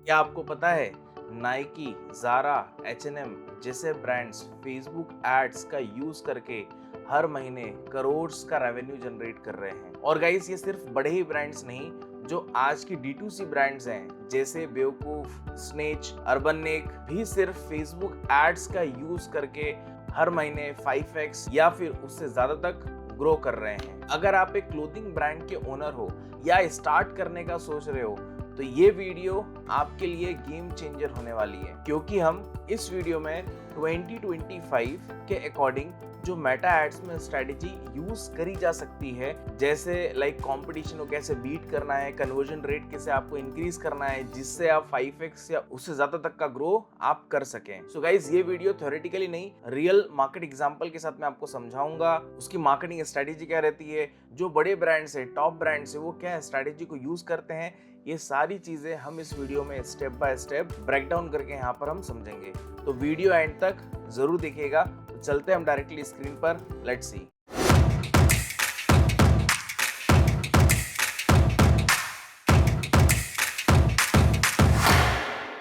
क्या आपको पता है नाइकी, ज़ारा, H&M जैसे ब्रांड्स फेसबुक एड्स का यूज करके हर महीने करोड़्स का रेवेन्यू जनरेट कर रहे हैं। और गाइस ये सिर्फ बड़े ही ब्रांड्स नहीं, जो आज की D2C ब्रांड्स हैं जैसे बेवकूफ, स्नेच, अर्बन नेक भी सिर्फ फेसबुक एड्स का यूज करके हर महीने 5x या फिर उससे ज्यादा तक ग्रो कर रहे हैं। अगर आप एक क्लोथिंग ब्रांड के ओनर हो या स्टार्ट करने का सोच रहे हो तो ये वीडियो आपके लिए गेम चेंजर होने वाली है, क्योंकि हम इस वीडियो में 2025 के अकॉर्डिंग जो मेटा एड्स में स्ट्रेटेजी यूज करी जा सकती है, जैसे लाइक कंपटीशन को कैसे बीट करना है, कन्वर्जन रेट कैसे आपको इंक्रीज करना है जिससे आप 5x या उससे ज्यादा तक का ग्रो आप कर सकें। सो गाइस ये वीडियो थ्योरेटिकली नहीं, रियल मार्केट एग्जांपल के साथ मैं आपको समझाऊंगा उसकी मार्केटिंग स्ट्रेटेजी क्या रहती है, जो बड़े ब्रांड्स है, टॉप ब्रांड्स है, वो क्या स्ट्रेटेजी को यूज करते हैं। ये सारी चीजें हम इस वीडियो में step by step break down करके यहाँ पर हम समझेंगे, तो वीडियो एंड तक जरूर देखिएगा। तो चलते हैं हम डायरेक्टली स्क्रीन पर, लेट्स सी।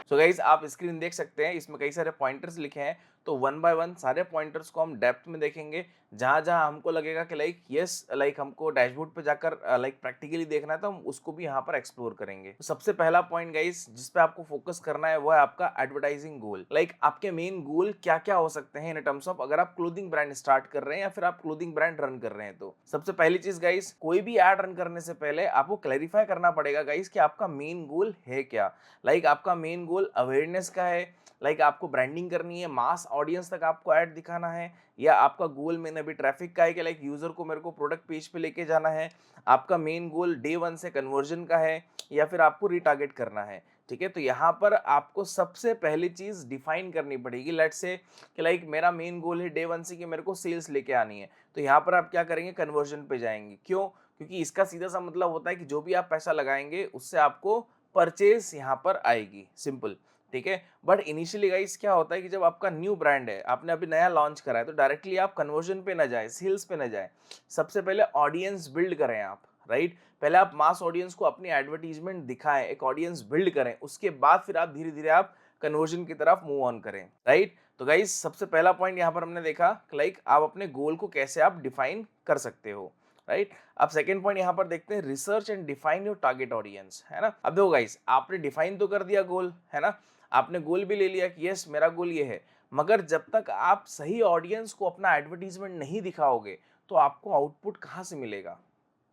सो गाइज आप स्क्रीन देख सकते हैं, इसमें कई सारे पॉइंटर्स लिखे हैं, तो वन बाय वन सारे पॉइंटर्स को हम डेप्थ में देखेंगे। जहां जहां हमको लगेगा कि लाइक यस लाइक हमको डैशबोर्ड पे जाकर लाइक प्रैक्टिकली देखना है, तो हम उसको भी यहाँ पर एक्सप्लोर करेंगे। तो सबसे पहला पॉइंट गाइज जिस पे आपको फोकस करना है वो है आपका एडवर्टाइजिंग गोल। लाइक आपके मेन गोल क्या क्या हो सकते हैं इन टर्म्स ऑफ, अगर आप क्लोथिंग ब्रांड स्टार्ट कर रहे हैं या फिर आप क्लोथिंग ब्रांड रन कर रहे हैं। तो सबसे पहली चीज गाइज, कोई भी एड रन करने से पहले आपको क्लैरिफाई करना पड़ेगा गाइज कि आपका मेन गोल है क्या। लाइक आपका मेन गोल अवेयरनेस का है, लाइक आपको ब्रांडिंग करनी है, मास ऑडियंस तक आपको ऐड दिखाना है, या आपका गोल मैंने अभी ट्रैफिक का है कि लाइक यूजर को मेरे को प्रोडक्ट पेज पे लेके जाना है, आपका मेन गोल डे वन से कन्वर्जन का है, या फिर आपको रिटारगेट करना है। ठीक है, तो यहाँ पर आपको सबसे पहली चीज डिफाइन करनी पड़ेगी। लेट्स से कि लाइक मेरा मेन गोल है डे वन से कि मेरे को सेल्स लेके आनी है, तो यहाँ पर आप क्या करेंगे, कन्वर्जन पे जाएंगे। क्यों? क्योंकि इसका सीधा सा मतलब होता है कि जो भी आप पैसा लगाएंगे उससे आपको परचेज यहाँ पर आएगी, सिंपल। ठीक है, बट इनिशियली गाइस क्या होता है कि जब आपका न्यू ब्रांड है, आपने अभी नया लॉन्च करा है, तो डायरेक्टली आप कन्वर्जन पे ना जाए, सेल्स पे ना जाए। सबसे पहले ऑडियंस बिल्ड करें आप, राइट। पहले आप मास ऑडियंस को अपनी एडवर्टीजमेंट दिखाएं, एक ऑडियंस बिल्ड करें, उसके बाद फिर आप धीरे धीरे आप कन्वर्जन की तरफ मूव ऑन करें, राइट। तो गाइस सबसे पहला पॉइंट यहाँ पर हमने देखा लाइक आप अपने गोल को कैसे आप डिफाइन कर सकते हो, राइट। अब सेकंड पॉइंट यहाँ पर देखते हैं, research and define your target audience, है ना। अब देखो गाइस, आपने डिफाइन तो कर दिया गोल, है ना, आपने गोल भी ले लिया कि यस मेरा गोल ये है, मगर जब तक आप सही ऑडियंस को अपना एडवर्टीजमेंट नहीं दिखाओगे तो आपको आउटपुट कहाँ से मिलेगा।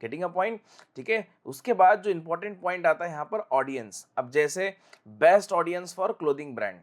Getting a point? ठीक है, उसके बाद जो इंपॉर्टेंट पॉइंट आता है यहाँ पर ऑडियंस। अब जैसे best audience for clothing brand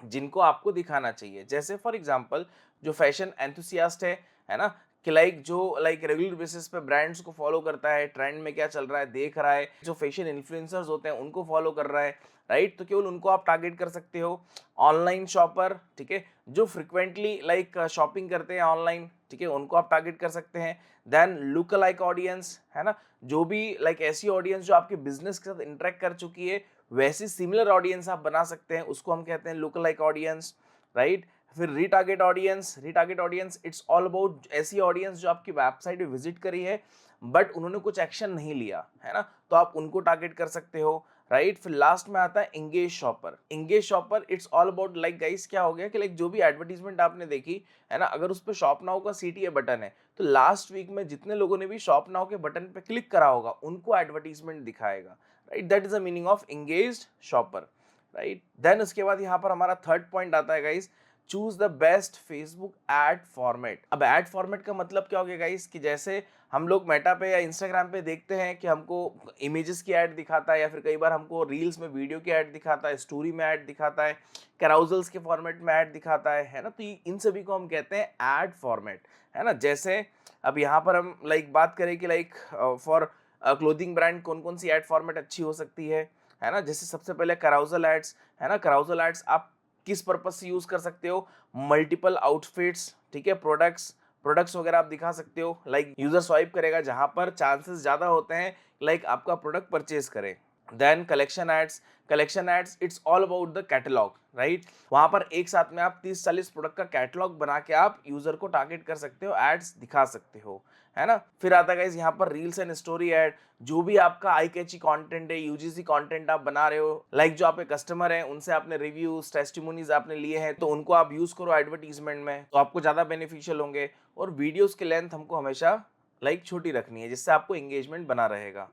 जिनको आपको दिखाना चाहिए, जैसे फॉर एग्जांपल जो फैशन एंथुसियास्ट है ना, कि लाइक जो लाइक रेगुलर बेसिस पे ब्रांड्स को फॉलो करता है, ट्रेंड में क्या चल रहा है देख रहा है, जो फैशन इन्फ्लुएंसर्स होते हैं उनको फॉलो कर रहा है, राइट। तो केवल उनको आप टारगेट कर सकते हो। ऑनलाइन शॉपर, ठीक है, जो फ्रिक्वेंटली लाइक शॉपिंग करते हैं ऑनलाइन, ठीक है, उनको आप टारगेट कर सकते हैं। देन लुक लाइक ऑडियंस, है ना, जो भी लाइक ऐसी ऑडियंस जो आपके बिजनेस के साथ इंटरेक्ट कर चुकी है, वैसी सिमिलर ऑडियंस आप बना सकते हैं, उसको हम कहते हैं लुक लाइक ऑडियंस, राइट। फिर retarget audience, retarget audience it's all about ऐसी ऑडियंस जो आपकी वेबसाइट पे विजिट करी है बट उन्होंने कुछ एक्शन नहीं लिया, है ना, तो आप उनको टारगेट कर सकते हो, राइट। फिर लास्ट में आता है engage shopper. Engage shopper it's all about like guys क्या हो गया कि लाइक जो भी एडवर्टीजमेंट आपने देखी, है ना, अगर उस पर शॉप नाउ का CTA बटन है तो लास्ट वीक में जितने लोगों ने भी शॉप नाउ के बटन पे क्लिक करा होगा उनको एडवर्टीजमेंट दिखाएगा, right. That is the meaning of engaged shopper, right. Then उसके बाद यहाँ पर हमारा थर्ड पॉइंट आता है guys, choose the best Facebook ad format. अब एड फॉर्मेट का मतलब क्या हो गया गाइस, कि जैसे हम लोग मेटा पे या इंस्टाग्राम पे देखते हैं कि हमको इमेजेस की ऐड दिखाता है, या फिर कई बार हमको रील्स में वीडियो की ऐड दिखाता है, स्टोरी में ऐड दिखाता है, कैराउजल्स के फॉर्मेट में ऐड दिखाता है ना, तो इन सभी को हम कहते हैं एड फॉर्मेट, है ना। जैसे अब यहाँ पर हम लाइक बात करें कि लाइक फॉर क्लोथिंग ब्रांड कौन कौन सी एड फॉर्मेट अच्छी हो सकती है ना। जैसे सबसे पहले कराउजल एड्स, है ना, कराउजल एड्स आप किस पर्पज से यूज कर सकते हो, मल्टीपल आउटफिट्स, ठीक है, प्रोडक्ट्स वगैरह आप दिखा सकते हो, लाइक यूजर स्वाइप करेगा जहां पर चांसेस ज्यादा होते हैं लाइक आपका प्रोडक्ट परचेज करे, then collection ads it's all about the catalog, right. वहां पर एक साथ में आप 30-40 प्रोडक्ट का कैटलॉग बना के आप यूजर को टारगेट कर सकते हो, एड्स दिखा सकते हो, है ना। फिर आता है गाइस यहाँ पर रील्स एंड स्टोरी एड। जो भी आपका आई कैची कंटेंट है, यूजीसी कंटेंट आप बना रहे हो, लाइक जो आपके कस्टमर हैं उनसे आपने रिव्यूज टेस्टिमोनीज आपने लिए हैं, तो उनको आप यूज करो एडवर्टीजमेंट में, तो आपको ज्यादा बेनिफिशियल होंगे। और वीडियोस की लेंथ हमको हमेशा लाइक छोटी रखनी है, जिससे आपको एंगेजमेंट बना रहेगा।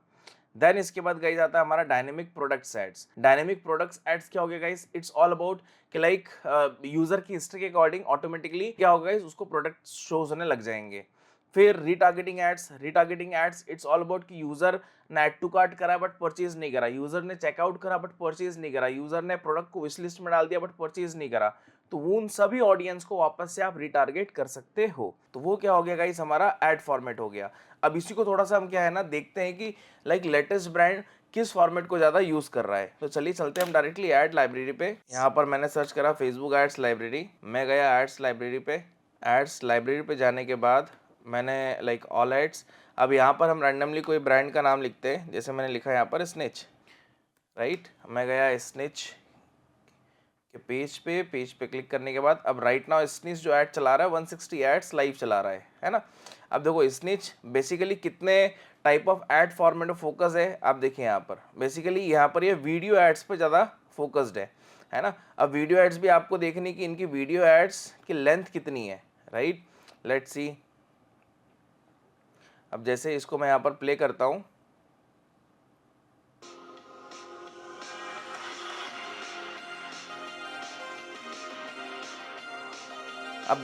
देन इसके बाद गाइस आता है हमारा dynamic products ads. Dynamic products ads क्या हो गया गाइस, इट्स ऑल अबाउट कि लाइक यूजर की हिस्ट्री के अकॉर्डिंग ऑटोमेटिकली क्या होगा गाइस, उसको प्रोडक्ट शोज होने लग जाएंगे। फिर retargeting ads it's all about कि यूजर ने ऐड टू कार्ट करा बट परचेज नहीं करा, यूजर ने चेकआउट करा बट परचेज नहीं करा, यूजर ने प्रोडक्ट को विश लिस्ट में डाल दिया बट परचेज नहीं करा, तो वो उन सभी ऑडियंस को वापस से आप रिटारगेट कर सकते हो। तो वो क्या हो गया गाइस, हमारा एड फॉर्मेट हो गया। अब इसी को थोड़ा सा हम क्या है ना देखते हैं कि लाइक लेटेस्ट ब्रांड किस फॉर्मेट को ज्यादा यूज कर रहा है। तो चलिए चलते हैं हम डायरेक्टली एड लाइब्रेरी पे। यहाँ पर मैंने सर्च करा फेसबुक एड्स लाइब्रेरी, मैं गया एड्स लाइब्रेरी पे। एड्स लाइब्रेरी पे जाने के बाद मैंने लाइक ऑल एड्स, अब यहाँ पर हम रैंडमली कोई ब्रांड का नाम लिखते हैं, जैसे मैंने लिखा है यहाँ पर स्निच, राइट। मैं गया स्निच के पेज पे क्लिक करने के बाद अब राइट नाउ स्निच जो ऐड चला रहा है 160 एड्स लाइव चला रहा है ना। अब देखो स्निच बेसिकली कितने टाइप ऑफ एड फॉर्मेट में फोकस है, आप देखिए यहाँ पर बेसिकली यहाँ पर ये वीडियो एड्स पे ज़्यादा फोकस्ड है ना। अब वीडियो एड्स भी आपको देखनी कि इनकी वीडियो एड्स की लेंथ कितनी है, राइट। लेट्स सी, अब जैसे इसको मैं यहाँ पर प्ले करता हूँ, अब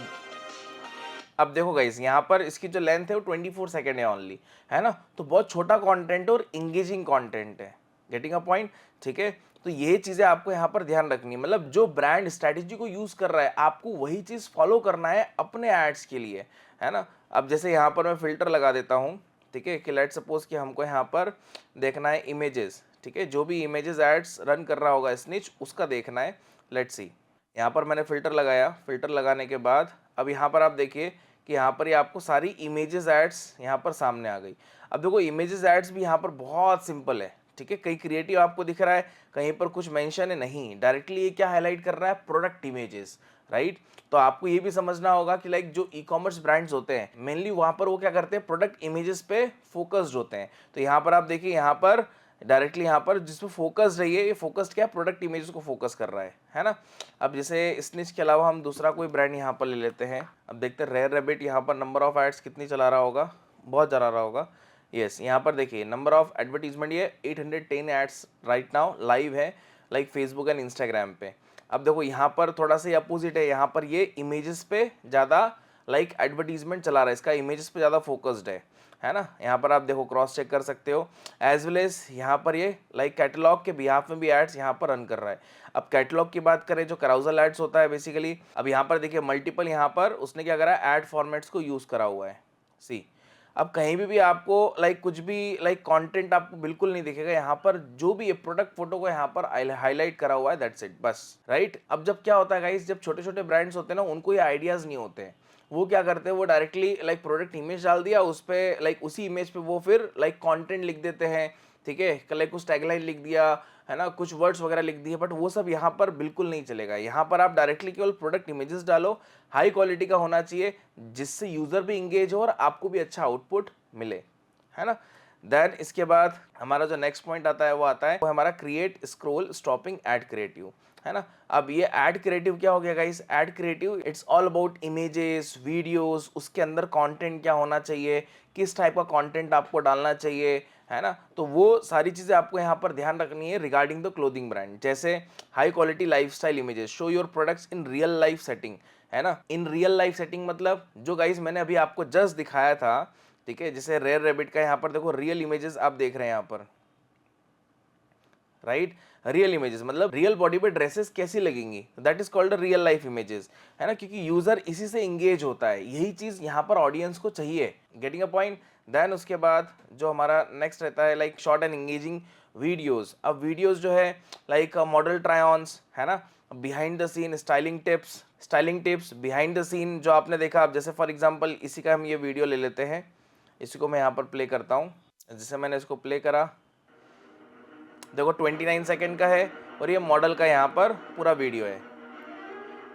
अब देखो गाइस यहाँ पर इसकी जो लेंथ है वो 24 सेकेंड है ओनली, है ना। तो बहुत छोटा कंटेंट और इंगेजिंग कंटेंट है, गेटिंग अ पॉइंट, ठीक है। तो ये चीजें आपको यहाँ पर ध्यान रखनी है, मतलब जो ब्रांड स्ट्रेटेजी को यूज कर रहा है आपको वही चीज फॉलो करना है अपने एड्स के लिए, है ना। अब जैसे यहाँ पर मैं फिल्टर लगा देता हूँ, ठीक है, कि लेट सपोज कि हमको यहाँ पर देखना है इमेजेस, ठीक है, जो भी इमेजेस एड्स रन कर रहा होगा स्निच उसका देखना है। लेट्स सी, यहाँ पर मैंने फिल्टर लगाया, फिल्टर लगाने के बाद अब यहाँ पर आप देखिए कि यहाँ पर ये आपको सारी इमेजेस एड्स यहाँ पर सामने आ गई। अब देखो इमेजेस एड्स भी यहाँ पर बहुत सिंपल है, ठीक है, कहीं क्रिएटिव आपको दिख रहा है, कहीं पर कुछ मेंशन है, नहीं, डायरेक्टली ये क्या हाईलाइट कर रहा है, प्रोडक्ट इमेजेस, राइट। तो आपको ये भी समझना होगा कि लाइक जो ई कॉमर्स ब्रांड्स होते हैं मेनली वहाँ पर वो क्या करते हैं, प्रोडक्ट इमेजेस पे फोकस्ड होते हैं। तो यहाँ पर आप देखिए यहाँ पर डायरेक्टली यहाँ पर जिसपे फोकस रही है, ये फोकस्ड क्या, प्रोडक्ट इमेजेस को फोकस कर रहा है ना। अब जैसे स्निच के अलावा हम दूसरा कोई ब्रांड यहाँ पर ले लेते हैं, अब देखते हैं रेयर रैबिट यहाँ पर नंबर ऑफ एड्स कितनी चला रहा होगा, बहुत चला रहा होगा। यस, यहाँ पर देखिए नंबर ऑफ एडवर्टीजमेंट ये 810 एड्स राइट नाउ लाइव है लाइक फेसबुक एंड इंस्टाग्राम पे। अब देखो यहाँ पर थोड़ा सा अपोजिट है, यहाँ पर ये इमेजेस पे ज़्यादा लाइक एडवर्टीजमेंट चला रहा है, इसका इमेजेस पे ज़्यादा फोकस्ड है ना। यहाँ पर आप देखो क्रॉस चेक कर सकते हो, एज वेल एज यहाँ पर ये लाइक कैटलॉग के बिहाफ में भी एड्स यहाँ पर रन कर रहा है। अब कैटलॉग की बात करें जो कराउजल एड्स होता है बेसिकली, अब यहाँ पर देखिए मल्टीपल यहाँ पर उसने क्या करा है, एड फॉर्मेट्स को यूज़ करा हुआ है। सी, अब कहीं भी आपको लाइक कुछ भी लाइक कंटेंट आपको बिल्कुल नहीं दिखेगा, यहाँ पर जो भी ये प्रोडक्ट फोटो को यहाँ पर हाईलाइट करा हुआ है, दैट्स इट, बस, राइट। अब जब क्या होता है गाइस, जब छोटे छोटे ब्रांड्स होते हैं ना उनको ये आइडियाज नहीं होते हैं, वो क्या करते हैं, वो डायरेक्टली लाइक प्रोडक्ट इमेज डाल दिया उस पर, लाइक उसी इमेज पे वो फिर लाइक कंटेंट लिख देते हैं, ठीक है, लाइक कुछ टैगलाइन लिख दिया, है ना, कुछ वर्ड्स वगैरह लिख दिए, बट वो सब यहाँ पर बिल्कुल नहीं चलेगा। यहाँ पर आप डायरेक्टली केवल प्रोडक्ट इमेजेस डालो, हाई क्वालिटी का होना चाहिए, जिससे यूजर भी इंगेज हो और आपको भी अच्छा आउटपुट मिले, है ना। देन इसके बाद हमारा जो नेक्स्ट पॉइंट आता है वो आता है वो हमारा create scroll stopping ad creative, है ना। अब ये एड क्रिएटिव क्या हो गया guys, ad creative it's all about images, videos, उसके अंदर कंटेंट क्या होना चाहिए, किस टाइप का कंटेंट आपको डालना चाहिए, है ना। तो वो सारी चीजें आपको यहाँ पर ध्यान रखनी है रिगार्डिंग द क्लोथिंग ब्रांड, जैसे high quality lifestyle images, show your products in real life setting, है ना। इन रियल लाइफ सेटिंग मतलब जो गाइस मैंने अभी आपको जस्ट दिखाया था, ठीक है, जैसे रेयर रैबिट का यहाँ पर देखो रियल इमेजेस आप देख रहे हैं यहाँ पर, राइट। रियल इमेजेस मतलब रियल बॉडी पे ड्रेसेस कैसी लगेंगी, that is called real life images, है ना, क्योंकि यूजर इसी से इंगेज होता है, यही चीज यहाँ पर ऑडियंस को चाहिए, गेटिंग अ पॉइंट। देन उसके बाद जो हमारा नेक्स्ट रहता है like short and engaging videos. अब वीडियोस जो है लाइक मॉडल ट्राई ऑन्स, है ना, behind the scene styling tips behind the scene जो आपने देखा। अब जैसे फॉर एग्जांपल इसी का हम ये वीडियो ले लेते हैं, इसी को मैं यहाँ पर प्ले करता हूँ, जैसे मैंने इसको प्ले करा, देखो 29 सेकंड का है और ये मॉडल का यहाँ पर पूरा वीडियो है,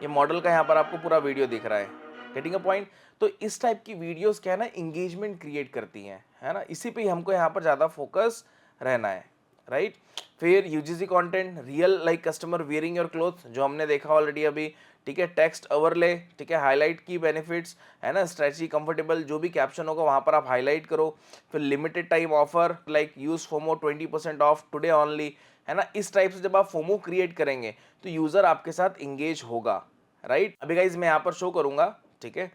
ये मॉडल का यहाँ पर आपको पूरा वीडियो दिख रहा है। Getting a point. तो इस टाइप की वीडियोस क्या है ना, इंगेजमेंट क्रिएट करती हैं, है ना, इसी पे ही हमको यहाँ पर ज़्यादा फोकस रहना है, राइट। फिर UGC content, real like customer wearing your cloth, जो हमने देखा ऑलरेडी अभी, ठीक है। टेक्स्ट ओवरले, ठीक है, हाईलाइट की बेनिफिट्स, है ना, स्ट्रेची कंफर्टेबल, जो भी कैप्शन होगा वहाँ पर आप हाईलाइट करो। फिर limited time offer like use FOMO 20% of today only, है ना। इस टाइप से जब आप फोमो क्रिएट करेंगे तो यूजर आपके साथ इंगेज होगा, राइट। अभी गाइज मैं यहाँ पर शो करूंगा, ठीक है।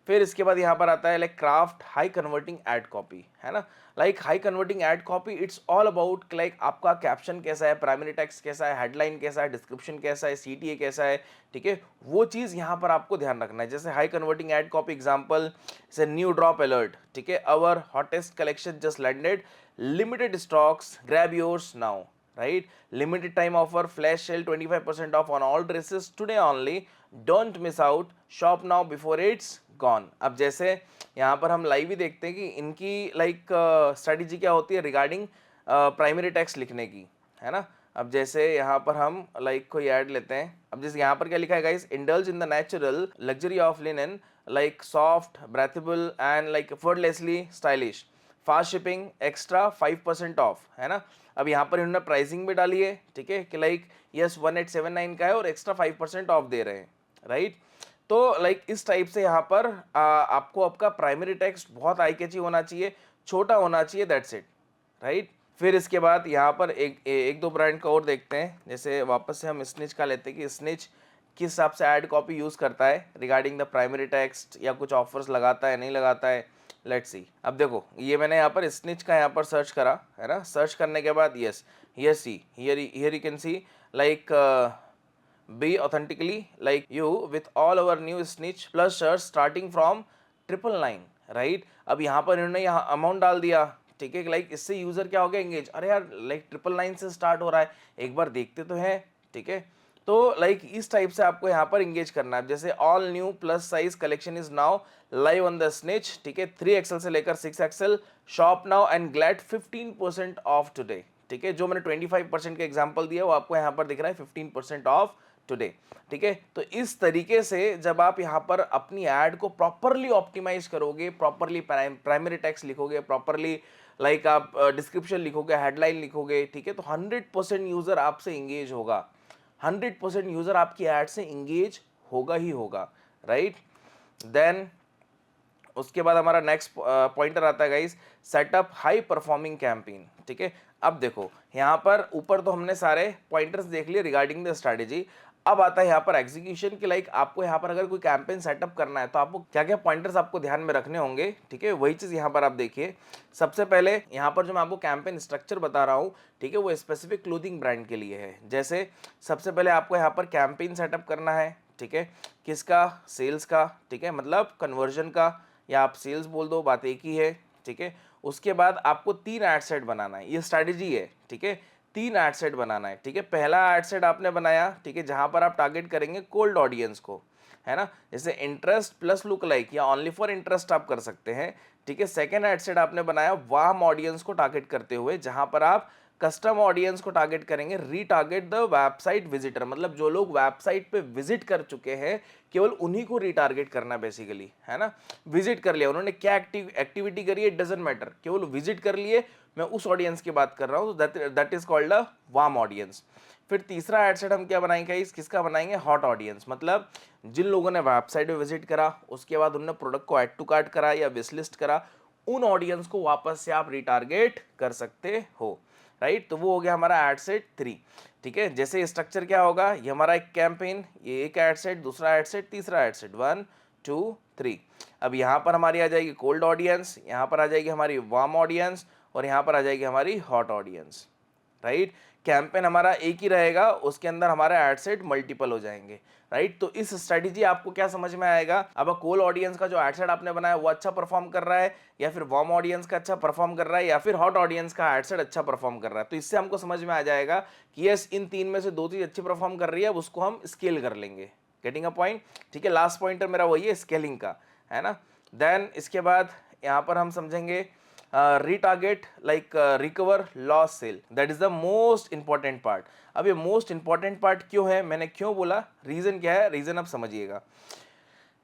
फिर इसके बाद यहाँ पर आता है like craft high converting ad copy, है ना। Like high converting ad copy, it's all about like आपका कैप्शन कैसा है, प्राइमरी टेक्स्ट कैसा है, हेडलाइन कैसा है, डिस्क्रिप्शन कैसा है, सीटीए कैसा है, ठीक है। वो चीज़ यहाँ पर आपको ध्यान रखना है। जैसे high converting ad copy example से न्यू ड्रॉप अलर्ट, ठीक है, our hottest collection just landed, limited stocks, grab yours now, right, limited time offer, flash sale, 25% off on all dresses today only, don't miss out, shop now before it's gone। अब जैसे यहाँ पर हम live ही देखते हैं कि इनकी like strategy क्या होती है रिगार्डिंग प्राइमरी टेक्स्ट लिखने की, है ना। अब जैसे यहाँ पर हम लाइक कोई ऐड लेते हैं, अब जैसे यहाँ पर क्या लिखा है guys, indulge in the natural luxury of linen, like soft breathable and like effortlessly stylish, fast shipping, extra 5% of, है ना। अब यहाँ पर इन्होंने प्राइसिंग भी डाली है, ठीक है, कि लाइक यस 1879 का है और एक्स्ट्रा 5% ऑफ दे रहे हैं, राइट। तो लाइक इस टाइप से यहाँ पर आपको आपका प्राइमरी टेक्स्ट बहुत आई कैची होना चाहिए, छोटा होना चाहिए, दैट्स इट, राइट। फिर इसके बाद यहाँ पर एक दो ब्रांड का और देखते हैं। जैसे वापस से हम स्निच का लेते हैं कि स्निच किस हिसाब से ऐड कॉपी यूज़ करता है रिगार्डिंग द प्राइमरी टेक्स्ट, या कुछ ऑफर्स लगाता है नहीं लगाता है, लेट्स सी। अब देखो ये मैंने यहाँ पर स्निच का यहाँ पर सर्च करा, है ना। सर्च करने के बाद yes see here you can see like be authentically like you with all over new Snitch plus shirt starting from 999, right. अब यहाँ पर इन्होंने यहाँ अमाउंट डाल दिया, ठीक है, लाइक इससे यूजर क्या हो गया एंगेज, अरे यार लाइक 999 से स्टार्ट हो रहा है, एक बार देखते तो हैं, ठीक है। तो लाइक इस टाइप से आपको यहाँ पर इंगेज करना है। जैसे all new plus size collection is now live on the snitch, ठीक है, 3XL से लेकर 6XL, shop now and glad 15% of today, ठीक है। जो मैंने 25% का एग्जांपल दिया वो आपको यहाँ पर दिख रहा है 15% ऑफ टुडे, ठीक है। तो इस तरीके से जब आप यहाँ पर अपनी ऐड को प्रॉपरली ऑप्टिमाइज करोगे, प्रॉपरली प्राइमरी टेक्स्ट लिखोगे, प्रॉपरली लाइक आप डिस्क्रिप्शन लिखोगे, हेडलाइन लिखोगे, ठीक है, तो 100% यूजर आपसे इंगेज होगा, 100% यूजर आपकी ऐड से इंगेज होगा ही होगा, राइट। देन उसके बाद हमारा नेक्स्ट पॉइंटर आता है guys, setup high performing campaign, ठीक है। अब देखो यहाँ पर ऊपर तो हमने सारे पॉइंटर्स देख लिए रिगार्डिंग द स्ट्रेटेजी। अब आता है यहाँ पर एग्जीक्यूशन की, लाइक आपको यहाँ पर अगर कोई कैंपेन सेटअप करना है तो आपको क्या क्या पॉइंटर्स आपको ध्यान में रखने होंगे, ठीक है। वही चीज़ यहाँ पर आप देखिए। सबसे पहले यहाँ पर जो मैं आपको कैंपेन स्ट्रक्चर बता रहा हूँ, ठीक है, वो स्पेसिफिक क्लोथिंग ब्रांड के लिए है। जैसे सबसे पहले आपको यहाँ पर कैंपेन सेटअप करना है, ठीक है, किसका, सेल्स का, ठीक है, मतलब कन्वर्जन का, या आप सेल्स बोल दो, बात एक ही है, ठीक है। उसके बाद आपको 3 एड सेट बनाना है, ये स्ट्रैटेजी है, ठीक है। 3 एड सेट बनाना है, ठीक है। पहला एड सेट आपने बनाया, ठीक है, जहां पर आप टारगेट करेंगे कोल्ड ऑडियंस को, है ना, जैसे इंटरेस्ट प्लस लुक लाइक या ओनली फॉर इंटरेस्ट आप कर सकते हैं, ठीक है। सेकंड एड सेट आपने बनाया वार्म ऑडियंस को टारगेट करते हुए, जहां पर आप कस्टम ऑडियंस को टारगेट करेंगे, रीटारगेट द वेबसाइट विजिटर, मतलब जो लोग वेबसाइट पे विजिट कर चुके हैं केवल उन्हीं को रीटारगेट करना बेसिकली, है ना। विजिट कर लिया उन्होंने, क्या एक्टिविटी करी है इट डजंट मैटर, केवल विजिट कर लिए, मैं उस ऑडियंस की बात कर रहा हूँ, that is called a warm audience. फिर तीसरा एड सेट हम क्या बनाएंगे, किसका बनाएंगे, हॉट ऑडियंस, मतलब जिन लोगों ने वेबसाइट पे विजिट करा, उसके बाद उन्होंने प्रोडक्ट को ऐड टू कार्ट करा या विश लिस्ट करा, उन ऑडियंस को वापस से आप रिटारगेट कर सकते हो, राइट। तो वो हो गया हमारा एड सेट 3, ठीक है। जैसे स्ट्रक्चर क्या होगा, ये हमारा एक कैंपेन, ये एक एड सेट, दूसरा एड सेट, तीसरा एड सेट, 1 2 3। अब यहाँ पर हमारी आ जाएगी कोल्ड ऑडियंस, यहाँ पर आ जाएगी हमारी वार्म ऑडियंस, और यहाँ पर आ जाएगी हमारी हॉट ऑडियंस, राइट। कैंपेन हमारा एक ही रहेगा, उसके अंदर हमारे एड सेट मल्टीपल हो जाएंगे, राइट। तो इस स्ट्रेटेजी आपको क्या समझ में आएगा, अब कोल्ड ऑडियंस का जो एड सेट आपने बनाया वो अच्छा परफॉर्म कर रहा है, या फिर वार्म ऑडियंस का अच्छा परफॉर्म कर रहा है, या फिर हॉट ऑडियंस का एड सेट अच्छा परफॉर्म कर रहा है। तो इससे हमको समझ में आ जाएगा कि यस इन 3 में से 2 चीज अच्छी परफॉर्म कर रही है, उसको हम स्केल कर लेंगे। गेटिंग अ पॉइंट, ठीक है। लास्ट पॉइंटर मेरा वही है स्केलिंग का, है ना। देन इसके बाद यहाँ पर हम समझेंगे retarget like recover loss sale, that is the most important part. अब ये मोस्ट इंपॉर्टेंट पार्ट क्यों है, मैंने क्यों बोला, रीजन क्या है, रीजन आप समझिएगा।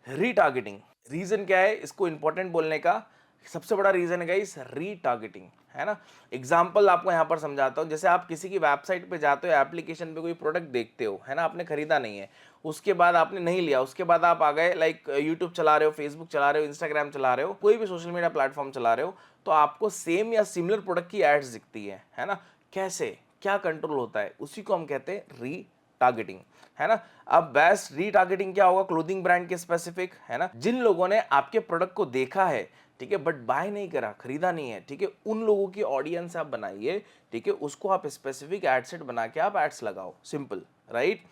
रीटारगेटिंग, रीजन क्या है इसको इंपॉर्टेंट बोलने का, सबसे बड़ा रीजन है गाइस रीटारगेटिंग, है ना। एग्जांपल आपको यहां पर समझाता हूं, जैसे आप किसी की वेबसाइट पे जाते हो, एप्लीकेशन पे कोई प्रोडक्ट देखते हो, है ना, आपने खरीदा नहीं है, उसके बाद आपने नहीं लिया, उसके बाद आप आ गए लाइक यूट्यूब चला रहे हो, फेसबुक चला रहे हो, इंस्टाग्राम चला रहे हो, कोई भी सोशल मीडिया प्लेटफॉर्म चला रहे हो, तो आपको सेम या सिमिलर प्रोडक्ट की एड्स दिखती है ना। कैसे, क्या कंट्रोल होता है, उसी को हम कहते हैं रीटारगेटिंग, है ना। अब बेस्ट रीटारगेटिंग क्या होगा, क्लोथिंग ब्रांड के स्पेसिफिक, है ना, जिन लोगों ने आपके प्रोडक्ट को देखा है, ठीक है, बट बाय नहीं करा, खरीदा नहीं है, ठीक है, उन लोगों की ऑडियंस आप बनाइए, ठीक है, उसको आप स्पेसिफिक एड सेट बना के आप एड्स लगाओ, सिंपल, राइट।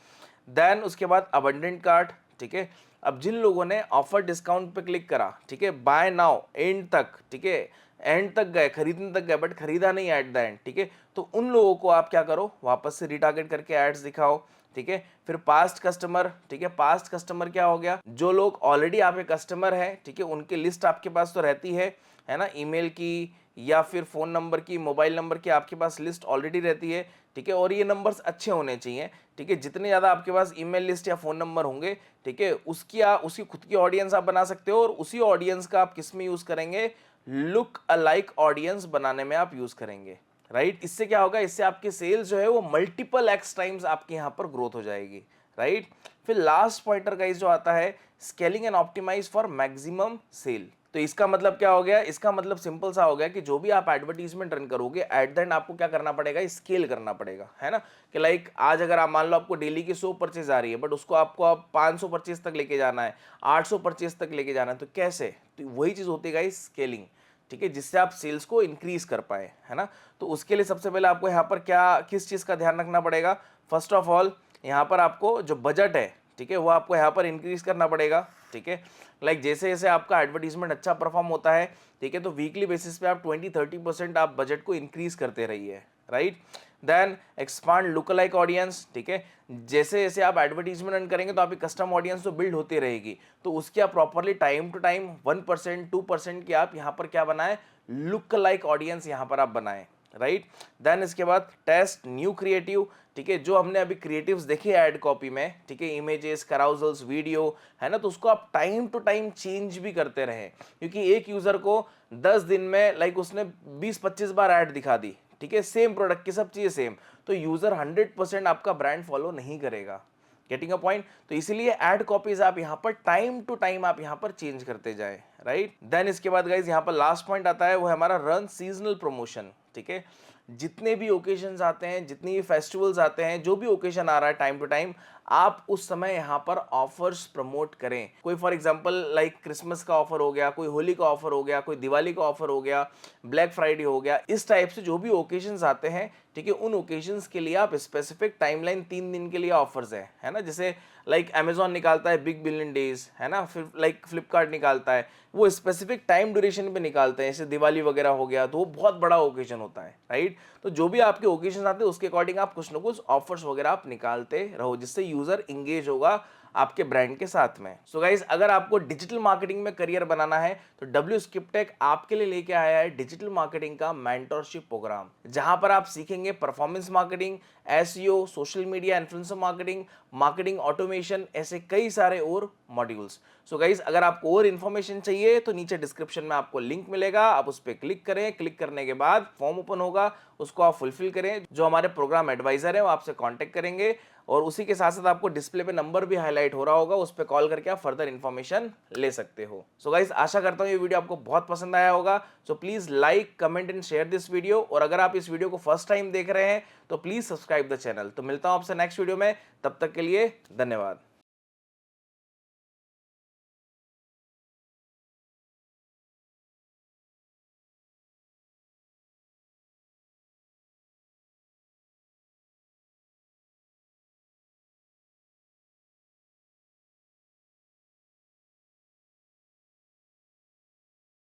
देन उसके बाद अबंडेंट कार्ट, ठीक है, अब जिन लोगों ने ऑफर डिस्काउंट पे क्लिक करा, ठीक है, बाय नाउ एंड तक, ठीक है, एंड तक गए, खरीदने तक गए, बट खरीदा नहीं एट द एंड, ठीक है, तो उन लोगों को आप क्या करो, वापस से रिटारगेट करके एड्स दिखाओ, ठीक है। फिर पास्ट कस्टमर, ठीक है, पास्ट कस्टमर क्या हो गया, जो लोग ऑलरेडी आपके कस्टमर हैं, ठीक है, उनकी लिस्ट आपके पास तो रहती है ना, ईमेल की या फिर फोन नंबर की, मोबाइल नंबर की आपके पास लिस्ट ऑलरेडी रहती है, ठीक है, और ये नंबर्स अच्छे होने चाहिए, ठीक है, जितने ज़्यादा आपके पास ईमेल लिस्ट या फ़ोन नंबर होंगे, ठीक है, उसकी खुद की ऑडियंस आप बना सकते हो, और उसी ऑडियंस का आप किस में यूज़ करेंगे, लुक अलाइक ऑडियंस बनाने में आप यूज़ करेंगे, राइट। इससे क्या होगा, इससे आपके सेल्स जो है वो मल्टीपल एक्स टाइम्स आपके यहाँ पर ग्रोथ हो जाएगी, राइट। फिर लास्ट पॉइंटर गाइस जो आता है, scaling and optimize for maximum sale. तो इसका मतलब क्या हो गया, इसका मतलब सिंपल सा हो गया कि जो भी आप एडवर्टीजमेंट रन करोगे, एट द एंड आपको क्या करना पड़ेगा, स्केल करना पड़ेगा, है ना। कि लाइक आज अगर आप मान लो आपको डेली की 100 परचेज आ रही है, बट उसको आपको आप 500 परचेज तक लेके जाना है, 800 परचेज तक लेके जाना है, तो कैसे, तो वही चीज होती है गाइस, स्केलिंग, ठीक है, जिससे आप सेल्स को इंक्रीज कर पाए, है ना। तो उसके लिए सबसे पहले आपको यहाँ पर क्या, किस चीज का ध्यान रखना पड़ेगा, फर्स्ट ऑफ ऑल यहाँ पर आपको जो बजट है, ठीक है, वो आपको यहाँ पर इंक्रीज करना पड़ेगा, ठीक है। लाइक जैसे जैसे आपका एडवर्टीजमेंट अच्छा परफॉर्म होता है, ठीक है, तो वीकली बेसिस पे आप 20-30% आप बजट को इंक्रीज करते रहिए, right. Then expand look like audience, ठीक है, जैसे जैसे आप एडवर्टीजमेंट रन करेंगे तो आपकी कस्टम ऑडियंस तो बिल्ड होती रहेगी, तो उसकी आप प्रॉपरली टाइम टू टाइम 1% 2% की आप यहाँ पर क्या बनाए, लुक लाइक ऑडियंस यहाँ पर आप बनाए, राइट। देन इसके बाद टेस्ट न्यू क्रिएटिव, ठीक है, जो हमने अभी क्रिएटिव्स देखे एड कॉपी में, ठीक है, इमेजेस, कराउजल्स, वीडियो, है ना, तो उसको आप टाइम टू टाइम चेंज भी करते रहे, क्योंकि एक यूजर को 10 दिन में लाइक उसने 20-25 बार ऐड दिखा दी, ठीक है, सेम प्रोडक्ट की सब चीजें सेम, तो यूजर 100% आपका ब्रांड फॉलो नहीं करेगा, गेटिंग अ पॉइंट। तो इसीलिए एड कॉपीज आप यहाँ पर टाइम टू टाइम आप यहाँ पर चेंज करते जाए, राइट। देन इसके बाद गाइज यहाँ पर लास्ट पॉइंट आता है, वो है हमारा रन सीजनल प्रमोशन, ठीक है, जितने भी ओकेजन्स आते हैं, जितनी भी फेस्टिवल्स आते हैं, जो भी ओकेजन आ रहा है टाइम टू टाइम, आप उस समय यहाँ पर ऑफर्स प्रमोट करें। कोई फॉर एग्जांपल लाइक क्रिसमस का ऑफर हो गया, कोई होली का ऑफर हो गया, कोई दिवाली का ऑफर हो गया, ब्लैक फ्राइडे हो गया, इस टाइप से जो भी ओकेजन्स आते हैं, ठीक है, उन ओकेजन्स के लिए आप स्पेसिफिक टाइमलाइन 3 दिन के लिए ऑफर्स है ना, जैसे लाइक अमेजॉन निकालता है बिग बिलियन डेज, है ना, फिर लाइक फ्लिपकार्ट निकालता है, वो स्पेसिफिक टाइम ड्यूरेशन पे निकालते हैं, जैसे दिवाली वगैरह हो गया, तो वो बहुत बड़ा ओकेजन होता है, राइट। तो जो भी आपके ओकेजन आते हैं उसके अकॉर्डिंग आप कुछ ना कुछ ऑफर्स वगैरह आप निकालते रहो, जिससे यूजर इंगेज होगा आपके ब्रांड के साथ में। सो गाइस, अगर आपको डिजिटल मार्केटिंग में करियर बनाना है तो डब्ल्यू स्किपटेक आपके लिए लेके आया है डिजिटल मार्केटिंग का मेंटरशिप प्रोग्राम, जहां पर आप सीखेंगे performance marketing, SEO, social media influencer marketing, marketing automation, ऐसे कई सारे और मॉड्यूल्स। सो गाइस, अगर आपको और इन्फॉर्मेशन चाहिए तो नीचे डिस्क्रिप्शन में आपको लिंक मिलेगा, आप उस पर क्लिक करें, क्लिक करने के बाद फॉर्म ओपन होगा, उसको आप फुलफिल करें, जो हमारे प्रोग्राम एडवाइजर है वो आपसे कांटेक्ट करेंगे, और उसी के साथ साथ आपको डिस्प्ले पे नंबर भी हाईलाइट हो रहा होगा, उस पर कॉल करके आप फर्दर इन्फॉर्मेशन ले सकते हो। सो गाइस, आशा करता हूं ये वीडियो आपको बहुत पसंद आया होगा। So please like, comment and share this video, और अगर आप इस वीडियो को फर्स्ट टाइम देख रहे हैं तो प्लीज सब्सक्राइब द चैनल। तो मिलता हूं आपसे नेक्स्ट वीडियो में, तब तक के लिए धन्यवाद।